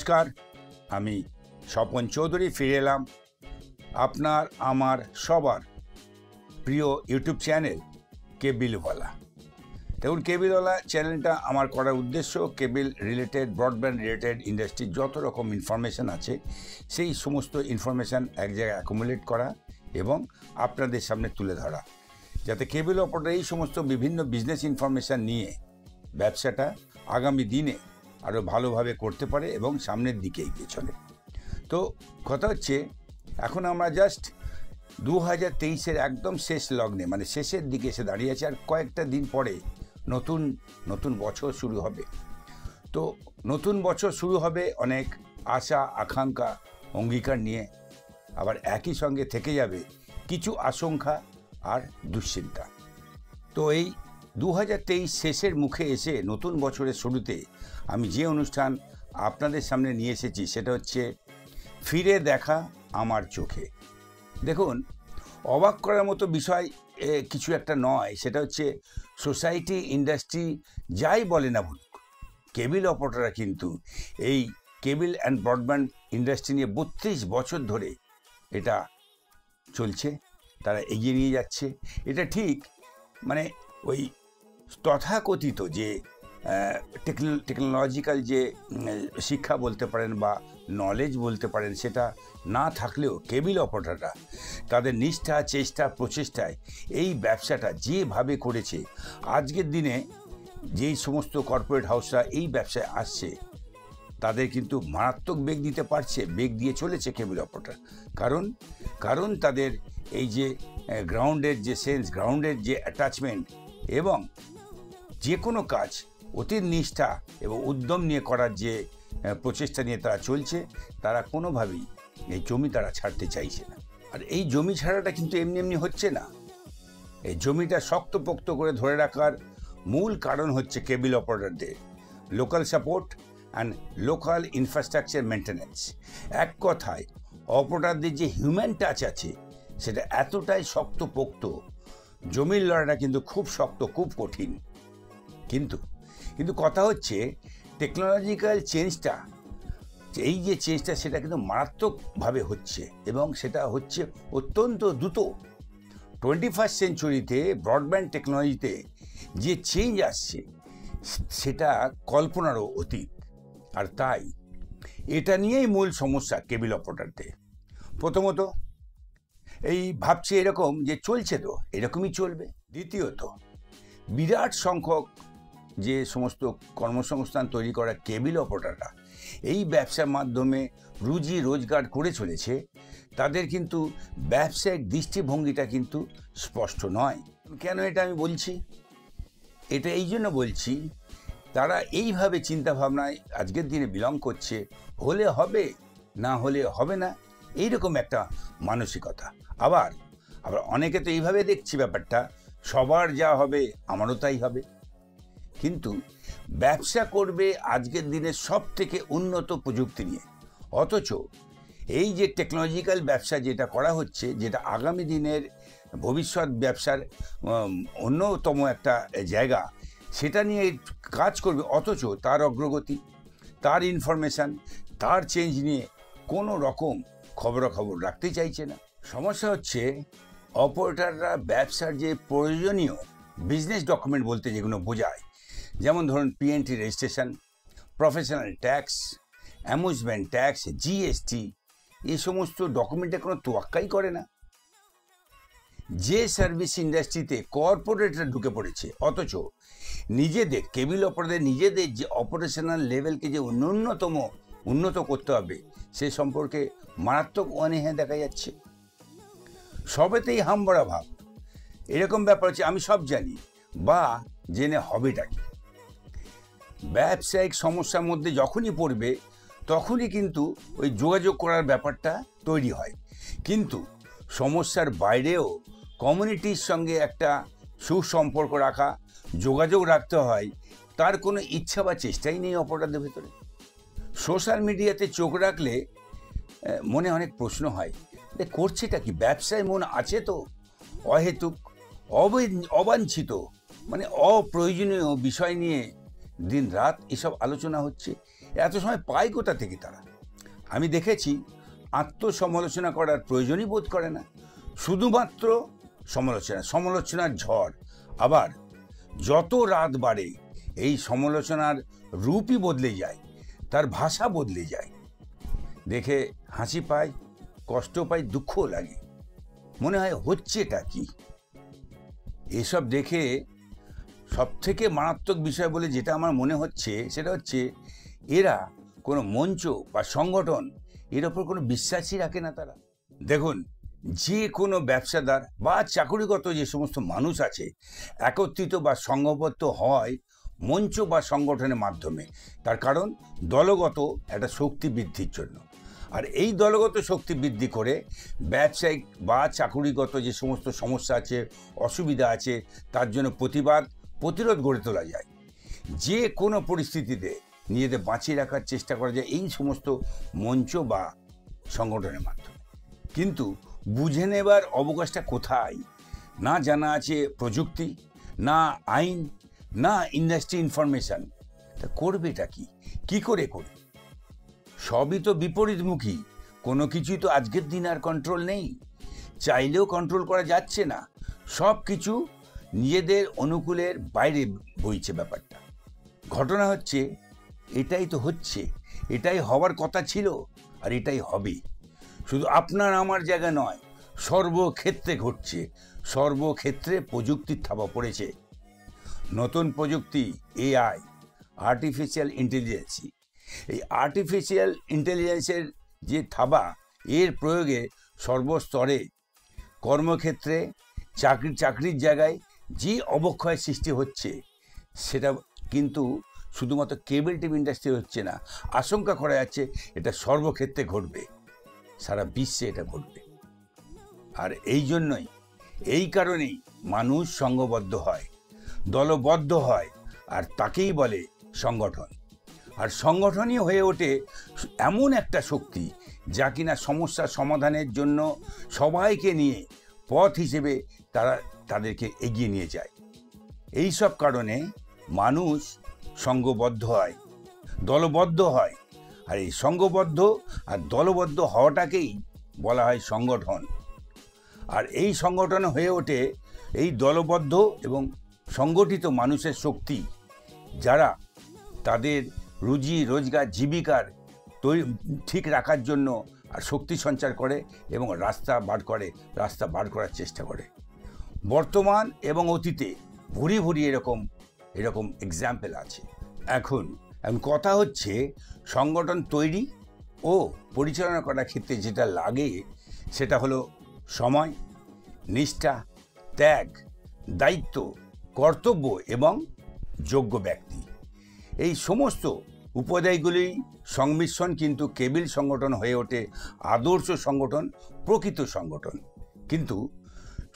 নমস্কার, আমি স্বপন চৌধুরী ফিরে এলাম আপনার আমার সবার প্রিয় ইউটিউব চ্যানেল কেবিলওয়ালা। দেখুন, কেবিলওয়ালা চ্যানেলটা আমার করার উদ্দেশ্য কেবিল রিলেটেড, ব্রডব্যান্ড রিলেটেড ইন্ডাস্ট্রির যত রকম ইনফরমেশান আছে সেই সমস্ত ইনফরমেশান এক জায়গায় অ্যাকুমুলেট করা এবং আপনাদের সামনে তুলে ধরা, যাতে কেবিল অপারেটর এই সমস্ত বিভিন্ন বিজনেস ইনফরমেশান নিয়ে ব্যবসাটা আগামী দিনে আরও ভালোভাবে করতে পারে এবং সামনের দিকে এগিয়ে চলে। তো কথা হচ্ছে, এখন আমরা জাস্ট 2023-এর একদম শেষ লগ্নে, মানে শেষের দিকে এসে দাঁড়িয়ে আছে। আর কয়েকটা দিন পরে নতুন বছর শুরু হবে। তো নতুন বছর শুরু হবে অনেক আশা, আকাঙ্ক্ষা, অঙ্গীকার নিয়ে। আবার একই সঙ্গে থেকে যাবে কিছু আশঙ্কা আর দুশ্চিন্তা। তো এই 2023 শেষের মুখে এসে নতুন বছরের শুরুতে আমি যে অনুষ্ঠান আপনাদের সামনে নিয়ে এসেছি সেটা হচ্ছে ফিরে দেখা আমার চোখে। দেখুন, অবাক করার মতো বিষয় কিছু একটা নয়, সেটা হচ্ছে সোসাইটি, ইন্ডাস্ট্রি যাই বলে না বলুক, কেবিল অপারেটররা কিন্তু এই কেবিল অ্যান্ড ব্রডব্যান্ড ইন্ডাস্ট্রি নিয়ে 32 বছর ধরে এটা চলছে, তারা এগিয়ে নিয়ে যাচ্ছে। এটা ঠিক, মানে ওই তথাকথিত যে টেকনোলজিক্যাল যে শিক্ষা বলতে পারেন বা নলেজ বলতে পারেন, সেটা না থাকলেও কেবিল অপারেটররা তাদের নিষ্ঠা, চেষ্টা, প্রচেষ্টায় এই ব্যবসাটা যেভাবে করেছে, আজকের দিনে যেই সমস্ত কর্পোরেট হাউসরা এই ব্যবসায় আসছে তাদের কিন্তু মারাত্মক বেগ দিতে পারছে, বেগ দিয়ে চলেছে কেবিল অপারেটর। কারণ তাদের এই যে গ্রাউন্ডের যে সেন্স, গ্রাউন্ডের যে অ্যাটাচমেন্ট এবং যে কোনো কাজ অতি নিষ্ঠা এবং উদ্যম নিয়ে করার যে প্রচেষ্টা নিয়ে তারা চলছে, তারা কোনোভাবেই এই জমি তারা ছাড়তে চাইছে না। আর এই জমি ছাড়াটা কিন্তু এমনি এমনি হচ্ছে না। এই জমিটা শক্তপোক্ত করে ধরে রাখার মূল কারণ হচ্ছে কেবিল অপারেটরদের local support and local infrastructure maintenance. এক কথায় অপারেটরদের যে হিউম্যান টাচ আছে সেটা এতটাই শক্তপোক্ত, জমির লড়াইটা কিন্তু খুব শক্ত, খুব কঠিন। কিন্তু কথা হচ্ছে টেকনোলজিক্যাল চেঞ্জটা, এই যে চেঞ্জটা সেটা কিন্তু মারাত্মকভাবে হচ্ছে এবং সেটা হচ্ছে অত্যন্ত দ্রুত। 21st সেঞ্চুরিতে ব্রডব্যান্ড টেকনোলজিতে যে চেঞ্জ আসছে সেটা কল্পনারও অতীত। আর তাই এটা নিয়েই মূল সমস্যা কেবিল অপারেটরদের। প্রথমত এই ভাবছে এরকম যে চলছে তো এরকমই চলবে। দ্বিতীয়ত, বিরাট সংখ্যক যে সমস্ত কর্মসংস্থান তৈরি করা কেবিল অপারেটররা এই ব্যবসার মাধ্যমে রুজি রোজগার করে চলেছে, তাদের কিন্তু ব্যবসায়িক দৃষ্টিভঙ্গিটা কিন্তু স্পষ্ট নয়। কেন এটা আমি বলছি? এটা এই জন্য বলছি, তারা এইভাবে চিন্তাভাবনায় আজকের দিনে বিলং করছে, হলে হবে, না হলে হবে না, এইরকম একটা মানসিকতা। আবার অনেকে তো এইভাবে দেখছি ব্যাপারটা, সবার যা হবে আমারও তাই হবে। কিন্তু ব্যবসা করবে আজকের দিনে সব থেকে উন্নত প্রযুক্তি নিয়ে, অথচ এই যে টেকনোলজিক্যাল ব্যবসা যেটা করা হচ্ছে, যেটা আগামী দিনের ভবিষ্যৎ ব্যবসার অন্যতম একটা জায়গা, সেটা নিয়ে কাজ করবে, অথচ তার অগ্রগতি, তার ইনফরমেশান, তার চেঞ্জ নিয়ে কোনো রকম খবরাখবর রাখতে চাইছে না। সমস্যা হচ্ছে অপারেটররা ব্যবসার যে প্রয়োজনীয় বিজনেস ডকুমেন্ট বলতে যেগুলো বোঝায়, যেমন ধরুন PNT registration, professional tax, amusement tax, GST, এই সমস্ত ডকুমেন্টে কোনো তোয়াক্কাই করে না। যে সার্ভিস ইন্ডাস্ট্রিতে কর্পোরেটরা ঢুকে পড়েছে, অথচ নিজেদের কেবিল অপারেটরদের নিজেদের যে অপারেশনাল লেভেলকে যে উন্নত করতে হবে সে সম্পর্কে মারাত্মক অনীহা দেখা যাচ্ছে। সবেতেই হামবড়া ভাব, এরকম ব্যাপার হচ্ছে আমি সব জানি বা জেনে হবেটা কি। ব্যবসায়িক সমস্যার মধ্যে যখনই পড়বে তখনই কিন্তু ওই যোগাযোগ করার ব্যাপারটা তৈরি হয়। কিন্তু সমস্যার বাইরেও কমিউনিটির সঙ্গে একটা সুসম্পর্ক রাখা, যোগাযোগ রাখতে হয়, তার কোনো ইচ্ছা বা চেষ্টাই নেই অপারেটরদের ভেতরে। সোশ্যাল মিডিয়াতে চোখ রাখলে মনে অনেক প্রশ্ন হয়, করছেটা কি? ব্যবসায় মন আছে তো? অহেতুক, অবাঞ্ছিত, মানে অপ্রয়োজনীয় বিষয় নিয়ে দিন রাত এসব আলোচনা হচ্ছে। এত সময় পায় কোথা থেকে তারা? আমি দেখেছি আত্মসমালোচনা করার প্রয়োজনই বোধ করে না, শুধুমাত্র সমালোচনার ঝড়। আবার যত রাত বাড়ে এই সমালোচনার রূপই বদলে যায়, তার ভাষা বদলে যায়। দেখে হাসি পায়, কষ্ট পায়, দুঃখও লাগে, মনে হয় হচ্ছেটা কি। এসব দেখে সবথেকে মারাত্মক বিষয় বলে যেটা আমার মনে হচ্ছে সেটা হচ্ছে এরা কোনো মঞ্চ বা সংগঠন এর ওপর কোনো বিশ্বাসই রাখে না তারা। দেখুন, যে কোনো ব্যবসাদার বা চাকুরিগত যে সমস্ত মানুষ আছে একত্রিত বা সংঘবদ্ধ হয় মঞ্চ বা সংগঠনের মাধ্যমে, তার কারণ দলগত একটা শক্তি বৃদ্ধির জন্য। আর এই দলগত শক্তি বৃদ্ধি করে ব্যবসায়িক বা চাকুরিগত যে সমস্ত সমস্যা আছে, অসুবিধা আছে, তার জন্য প্রতিরোধ গড়ে তোলা যায়। যে কোনো পরিস্থিতিতে নিজেদের বাঁচিয়ে রাখার চেষ্টা করা যায় এই সমস্ত মঞ্চ বা সংগঠনের মাধ্যমে। কিন্তু বুঝে নেবার অবকাশটা কোথায়? না জানা আছে প্রযুক্তি, না আইন, না ইন্ডাস্ট্রি ইনফরমেশন। তা করবেটা কি করে করবে? সবই তো বিপরীতমুখী, কোনো কিছুই তো আজকের দিন আর কন্ট্রোল নেই, চাইলেও কন্ট্রোল করা যাচ্ছে না। সব কিছু নিজেদের অনুকূলের বাইরে বইছে ব্যাপারটা। ঘটনা হচ্ছে এটাই তো হচ্ছে, এটাই হওয়ার কথা ছিল, আর এটাই হবে। শুধু আপনার আমার জায়গা নয়, সর্বক্ষেত্রে ঘটছে। সর্বক্ষেত্রে প্রযুক্তির থাবা পড়েছে। নতুন প্রযুক্তি, এআই, আর্টিফিশিয়াল ইন্টেলিজেন্স, এই আর্টিফিশিয়াল ইন্টেলিজেন্সের যে থাবা, এর প্রয়োগে সর্বস্তরে, কর্মক্ষেত্রে, চাকরির জায়গায় যে অবক্ষয় সৃষ্টি হচ্ছে, সেটা কিন্তু শুধুমাত্র কেবল টিভি ইন্ডাস্ট্রি হচ্ছে না, আশঙ্কা করা যাচ্ছে এটা সর্বক্ষেত্রে ঘটবে, সারা বিশ্বে এটা ঘটবে। আর এই কারণেই মানুষ সংঘবদ্ধ হয়, দলবদ্ধ হয়, আর তাকেই বলে সংগঠন। আর সংগঠনই হয়ে ওঠে এমন একটা শক্তি যা কিনা সমস্যার সমাধানের জন্য সবাইকে নিয়ে পথ হিসেবে তাদেরকে এগিয়ে নিয়ে যায়। এই সব কারণে মানুষ সংঘবদ্ধ হয়, দলবদ্ধ হয়। আর এই সংঘবদ্ধ আর দলবদ্ধ হওয়াটাকেই বলা হয় সংগঠন। আর এই সংগঠন হয়ে ওঠে এই দলবদ্ধ এবং সংগঠিত মানুষের শক্তি, যারা তাদের রুজি রোজগার জীবিকার ঠিক রাখার জন্য আর শক্তি সঞ্চার করে এবং রাস্তা বার করার চেষ্টা করে। বর্তমান এবং অতীতে ভুরি এরকম এক্সাম্পল আছে। এখন কথা হচ্ছে সংগঠন তৈরি ও পরিচালনা করার ক্ষেত্রে যেটা লাগে সেটা হলো সময়, নিষ্ঠা, ত্যাগ, দায়িত্ব, কর্তব্য এবং যোগ্য ব্যক্তি। এই সমস্ত উপাদায়গুলি সংমিশ্রণ কিন্তু কেবল সংগঠন হয়ে ওঠে আদর্শ সংগঠন, প্রকৃত সংগঠন। কিন্তু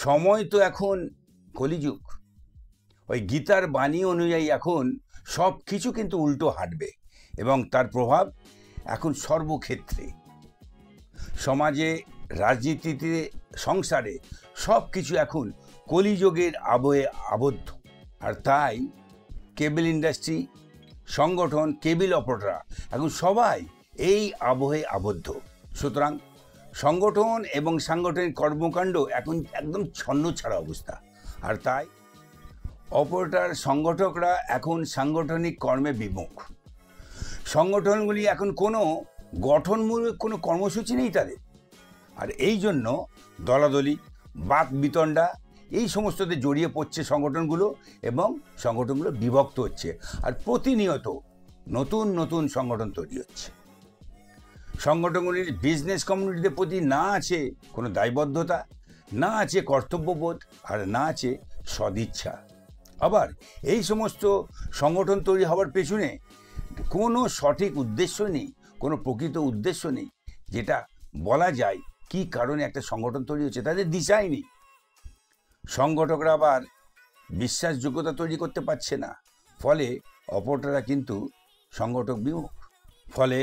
সময় তো এখন কলিযুগ। ওই গীতার বাণী অনুযায়ী এখন সব কিছু কিন্তু উল্টো হাঁটবে এবং তার প্রভাব এখন সর্বক্ষেত্রে, সমাজে, রাজনীতিতে, সংসারে সব কিছু এখন কলিযুগের আবহে আবদ্ধ। আর তাই কেবল ইন্ডাস্ট্রি, সংগঠন, কেবল অপারেটররা এখন সবাই এই আবহে আবদ্ধ। সুতরাং সংগঠন এবং সাংগঠনিক কর্মকাণ্ড এখন একদম ছন্নছাড়া অবস্থা। আর তাই অপারেটর সংগঠকরা এখন সাংগঠনিক কর্মে বিমুখ। সংগঠনগুলি এখন কোনো গঠনমূলক কোনো কর্মসূচি নেই তাদের। আর এই জন্য দলাদলি, বাক বিতণ্ডা এই সমস্ততে জড়িয়ে পড়ছে সংগঠনগুলো, এবং সংগঠনগুলো বিভক্ত হচ্ছে। আর প্রতিনিয়ত নতুন সংগঠন তৈরি হচ্ছে। সংগঠনগুলির বিজনেস কমিউনিটিদের প্রতি না আছে কোনো দায়বদ্ধতা, না আছে কর্তব্যবোধ, আর না আছে সদিচ্ছা। আবার এই সমস্ত সংগঠন তৈরি হওয়ার পেছনে কোনো সঠিক উদ্দেশ্য নেই, কোনো প্রকৃত উদ্দেশ্য নেই যেটা বলা যায় কি কারণে একটা সংগঠন তৈরি হচ্ছে, তাদের দিশাই নেই। সংগঠকরা আবার বিশ্বাসযোগ্যতা তৈরি করতে পারছে না, ফলে অপরটারা কিন্তু সংগঠক বিমুখ। ফলে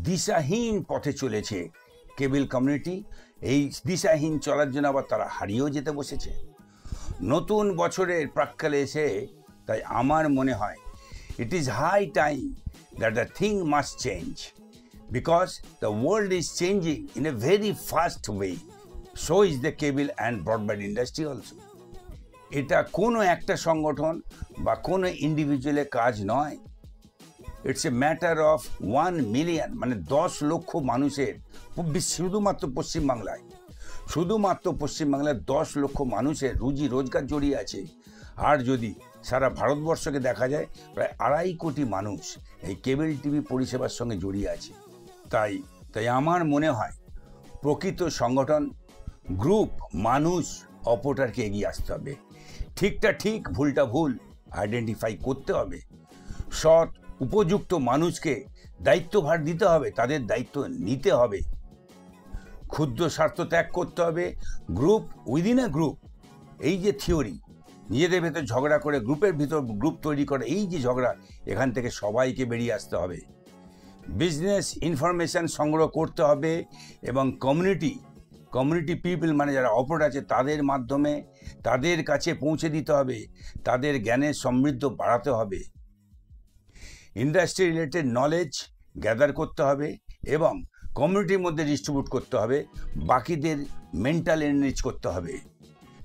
দিশাহীন পথে চলেছে কেবল কমিউনিটি। এই দিশাহীন চলার জন্য আবার তারা হারিয়েও যেতে বসেছে। নতুন বছরের প্রাক্কালে এসে তাই আমার মনে হয় It is high time that the thing must change because the world is changing in a very fast way. So is the cable and broadband industry also. এটা কোনো একটা সংগঠন বা কোনো ইন্ডিভিজুয়ালের কাজ নয়। It's a matter of 1 million, মানে 10 লক্ষ মানুষের, শুধুমাত্র পশ্চিমবাংলায় 10 লক্ষ মানুষের রুজি রোজগার জড়িয়ে আছে। আর যদি সারা ভারতবর্ষকে দেখা যায়, প্রায় 2.5 কোটি মানুষ এই কেবল টিভি পরিষেবার সঙ্গে জড়িয়ে আছে। তাই আমার মনে হয় প্রকৃত সংগঠন, গ্রুপ, মানুষ, অপরটাকে এগিয়ে আসতে হবে। ঠিকটা ঠিক, ভুলটা ভুল আইডেন্টিফাই করতে হবে। সৎ উপযুক্ত মানুষকে দায়িত্বভার দিতে হবে, তাদের দায়িত্ব নিতে হবে। ক্ষুদ্র স্বার্থ ত্যাগ করতে হবে। গ্রুপ উইদিন এ গ্রুপ, এই যে থিওরি, নিজেদের ভেতর ঝগড়া করে গ্রুপের ভিতর গ্রুপ তৈরি করে, এই যে ঝগড়া, এখান থেকে সবাইকে বেরিয়ে আসতে হবে। বিজনেস ইনফরমেশান সংগ্রহ করতে হবে এবং কমিউনিটি পিপল, মানে যারা অপরাধ আছে, তাদের মাধ্যমে তাদের কাছে পৌঁছে দিতে হবে, তাদের জ্ঞানের সমৃদ্ধ বাড়াতে হবে। ইন্ডাস্ট্রি রিলেটেড নলেজ গ্যাদার করতে হবে এবং কমিউনিটির মধ্যে ডিস্ট্রিবিউট করতে হবে, বাকিদের মেন্টাল এনরিচ করতে হবে।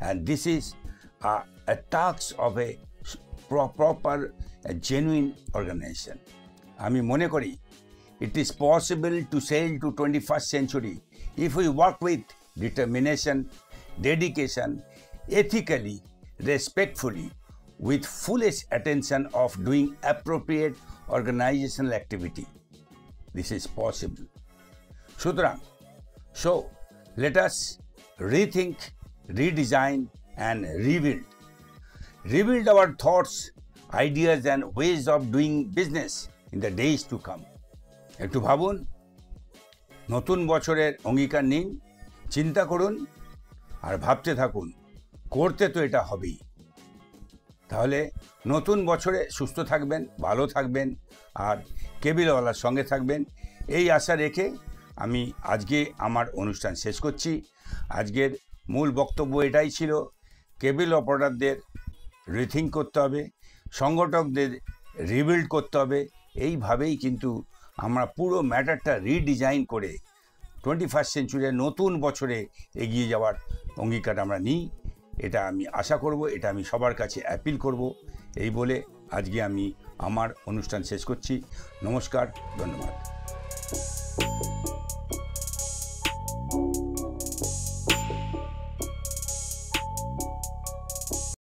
And this is a task of a proper genuine organization. আমি মনে করি it is possible to sail to 21st century if we work with determination, dedication, ethically, respectfully, with fullest attention of doing appropriate organizational activity. This is possible. সুতরাং, so let us rethink, redesign and rebuild our thoughts, ideas and ways of doing business in the days to come. একটু ভাবুন, নতুন বছরের অঙ্গীকার নিন, চিন্তা করুন আর ভাবতে থাকুন, করতে তো এটা হবেই। তাহলে নতুন বছরে সুস্থ থাকবেন, ভালো থাকবেন আর কেবিলওয়ালার সঙ্গে থাকবেন, এই আশা রেখে আমি আজকে আমার অনুষ্ঠান শেষ করছি। আজকের মূল বক্তব্য এটাই ছিল, কেবল অপারেটরদের রিথিঙ্ক করতে হবে, সংগঠকদের রিবিল্ড করতে হবে। এইভাবেই কিন্তু আমরা পুরো ম্যাটারটা রিডিজাইন করে 21st সেঞ্চুরির নতুন বছরে এগিয়ে যাওয়ার অঙ্গীকার আমরা নিই। এটা আমি আশা করব, এটা আমি সবার কাছে অ্যাপিল করব। এই বলে আজকে আমি আমার অনুষ্ঠান শেষ করছি। নমস্কার, ধন্যবাদ।